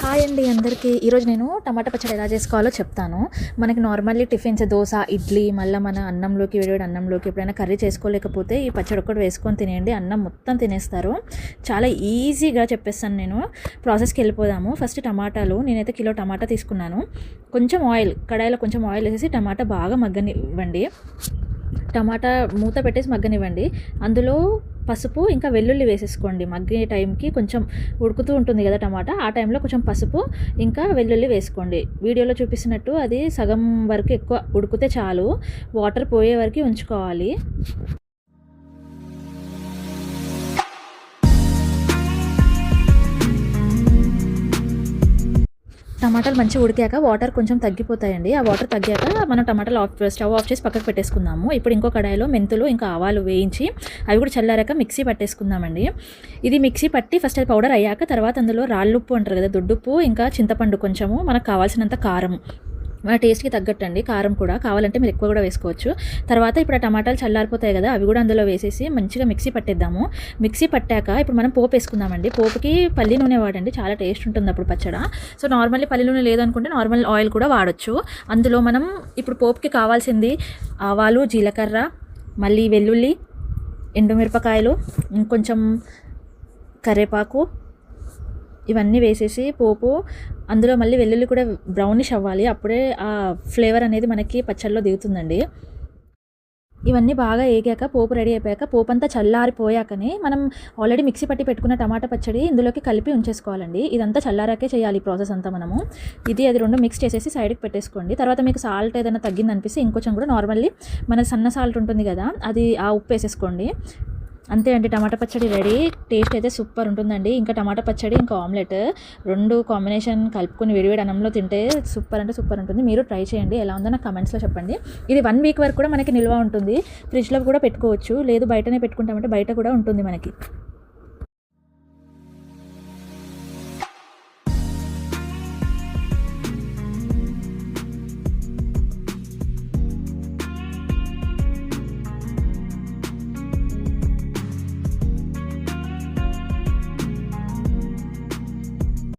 Hi అండి అందరికీ. ఈరోజు నేను టమాటా పచ్చడి ఎలా చేసుకోవాలో చెప్తాను. మనకి నార్మల్లీ టిఫిన్స్ దోశ, ఇడ్లీ, మళ్ళీ మన అన్నంలోకి వేడి అన్నంలోకి ఎప్పుడైనా కర్రీ చేసుకోలేకపోతే ఈ పచ్చడి ఒక్కటి వేసుకొని తినేయండి, అన్నం మొత్తం తినేస్తారు. చాలా ఈజీగా చెప్పేస్తాను నేను. ప్రాసెస్కి వెళ్ళిపోదాము. ఫస్ట్ టమాటాలు, నేనైతే కిలో టమాటా తీసుకున్నాను. కొంచెం ఆయిల్, కడాయిలో కొంచెం ఆయిల్ వేసేసి టమాటా బాగా మగ్గనివ్వండి. టమాటా మూత పెట్టేసి మగ్గనివ్వండి. అందులో పసుపు ఇంకా వెల్లుల్లి వేసేసుకోండి. మగ్గే టైంకి కొంచెం ఉడుకుతూ ఉంటుంది కదా టమాటా, ఆ టైంలో కొంచెం పసుపు ఇంకా వెల్లుల్లి వేసుకోండి. వీడియోలో చూపిస్తున్నట్టు అది సగం వరకు ఎక్కువ ఉడికితే చాలు, వాటర్ పోయే వరకు ఉంచుకోవాలి. టమాటాలు మంచిగా ఉడికాక వాటర్ కొంచెం తగ్గిపోతాయండి. ఆ వాటర్ తగ్గాక మనం టమాటాలు స్టవ్ ఆఫ్ చేసి పక్కకు పెట్టేసుకుందాము. ఇప్పుడు ఇంకో కడాయిలో మెంతులు ఇంకా ఆవాలు వేయించి అవి కూడా చల్లారాక మిక్సీ పట్టేసుకుందామండి. ఇది మిక్సీ పట్టి ఫస్ట్ అది పౌడర్ అయ్యాక తర్వాత అందులో రాళ్ళుప్పు అంటారు కదా, దొడ్డుప్పు ఇంకా చింతపండు, కొంచెము మనకు కావాల్సినంత కారం, మన టేస్ట్కి తగ్గట్టండి. కారం కూడా కావాలంటే మీరు ఎక్కువ కూడా వేసుకోవచ్చు. తర్వాత ఇప్పుడు ఆ టమాటాలు చల్లారిపోతాయి కదా, అవి కూడా అందులో వేసేసి మంచిగా మిక్సీ పట్టేద్దాము. మిక్సీ పట్టాక ఇప్పుడు మనం పోపు వేసుకుందామండి. పోపుకి పల్లి నూనె వాడండి, చాలా టేస్ట్ ఉంటుంది అప్పుడు పచ్చడి. సో నార్మల్లీ పల్లి నూనె లేదనుకుంటే నార్మల్ ఆయిల్ కూడా వాడచ్చు. అందులో మనం ఇప్పుడు పోపుకి కావాల్సింది ఆవాలు, జీలకర్ర, మళ్ళీ వెల్లుల్లి, ఎండుమిరపకాయలు, ఇంకొంచెం కరివేపాకు, ఇవన్నీ వేసేసి పోపు అందులో మళ్ళీ వెల్లుల్లి కూడా బ్రౌనిష్ అవ్వాలి. అప్పుడే ఆ ఫ్లేవర్ అనేది మనకి పచ్చళ్ళలో దిగుతుందండి. ఇవన్నీ బాగా వేగాక పోపు రెడీ అయిపోయాక, పోపు అంతా చల్లారిపోయాకనే మనం ఆల్రెడీ మిక్సీ పట్టి పెట్టుకున్న టమాటా పచ్చడి ఇందులోకి కలిపి ఉంచేసుకోవాలండి. ఇదంతా చల్లారాకే చేయాలి ఈ ప్రాసెస్ అంతా మనము. అది రెండు మిక్స్ చేసేసి సైడ్కి పెట్టేసుకోండి. తర్వాత మీకు సాల్ట్ ఏదైనా తగ్గిందనిపిస్తే ఇంకొంచెం కూడా నార్మల్లీ మన సన్న సాల్ట్ ఉంటుంది కదా, అది ఆ ఉప్పు వేసేసుకోండి. అంతే అండి, టమాటా పచ్చడి రెడీ. టేస్ట్ అయితే సూపర్ ఉంటుందండి. ఇంకా టమాటా పచ్చడి ఇంకా ఆమ్లెట్ రెండు కాంబినేషన్ కలుపుకొని వేడివేడి అన్నంలో తింటే సూపర్ అంటే సూపర్ ఉంటుంది. మీరు ట్రై చేయండి, ఎలా ఉందో నాకు కమెంట్స్లో చెప్పండి. ఇది 1 వీక్ వరకు కూడా మనకి నిల్వ ఉంటుంది. ఫ్రిడ్జ్లో కూడా పెట్టుకోవచ్చు, లేదు బయటనే పెట్టుకుంటామంటే బయట కూడా ఉంటుంది మనకి.